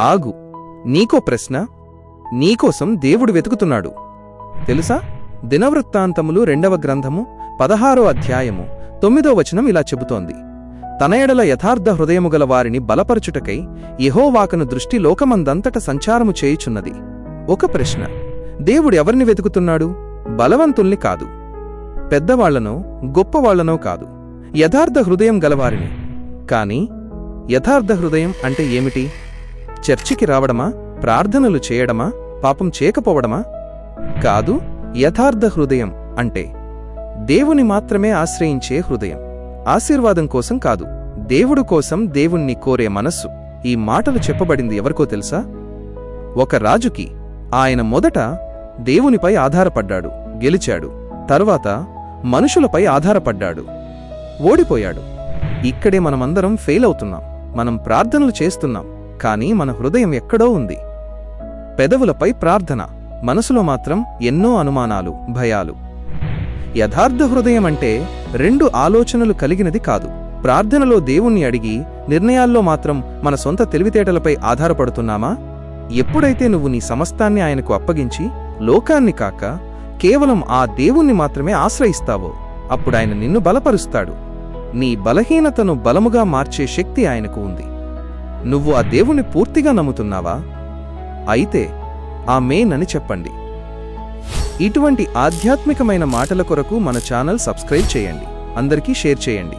ఆగు, నీకో ప్రశ్న. నీకోసం దేవుడు వెతుకుతున్నాడు తెలుసా? దినవృత్తాంతములు 2వ గ్రంథము 16వ అధ్యాయము 9వ వచనం ఇలా చెబుతోంది, తన ఎడల యథార్థ హృదయము గల వారిని బలపరచుటకై యెహోవాకను దృష్టి లోకమందంతట సంచారము చేయుచున్నది. ఒక ప్రశ్న, దేవుడు ఎవరిని వెతుకుతున్నాడు? బలవంతుల్ని కాదు, పెద్దవాళ్లనో గొప్పవాళ్లనో కాదు, యథార్థ హృదయం గలవారిని. కాని యథార్థ హృదయం అంటే ఏమిటి? చర్చికి రావడమా? ప్రార్థనలు చేయడమా? పాపం చేయకపోవడమా? కాదు. యథార్థ హృదయం అంటే దేవుని మాత్రమే ఆశ్రయించే హృదయం. ఆశీర్వాదం కోసం కాదు, దేవుడు కోసం దేవుణ్ణి కోరే మనస్సు. ఈ మాటలు చెప్పబడింది ఎవరికో తెలుసా? ఒక రాజుకి. ఆయన మొదట దేవునిపై ఆధారపడ్డాడు, గెలిచాడు. తరువాత మనుషులపై ఆధారపడ్డాడు, ఓడిపోయాడు. ఇక్కడే మనమందరం ఫెయిల్ అవుతున్నాం. మనం ప్రార్థనలు చేస్తున్నాం, కానీ మన హృదయం ఎక్కడో ఉంది. పెదవులపై ప్రార్థన, మనసులో మాత్రం ఎన్నో అనుమానాలు, భయాలు. యథార్థ హృదయం అంటే 2 ఆలోచనలు కలిగినది కాదు. ప్రార్థనలో దేవుణ్ణి అడిగి, నిర్ణయాల్లో మాత్రం మన సొంత తెలివితేటలపై ఆధారపడుతున్నామా? ఎప్పుడైతే నువ్వు నీ సమస్తాన్ని ఆయనకు అప్పగించి, లోకాన్ని కాక కేవలం ఆ దేవుణ్ణి మాత్రమే ఆశ్రయిస్తావో, అప్పుడాయన నిన్ను బలపరుస్తాడు. నీ బలహీనతను బలముగా మార్చే శక్తి ఆయనకు ఉంది. నువ్వు ఆ దేవుణ్ణి పూర్తిగా నమ్ముతున్నావా? అయితే ఆమేన్ అని చెప్పండి. ఇటువంటి ఆధ్యాత్మికమైన మాటల కొరకు మన ఛానల్ సబ్స్క్రైబ్ చేయండి, అందరికీ షేర్ చేయండి.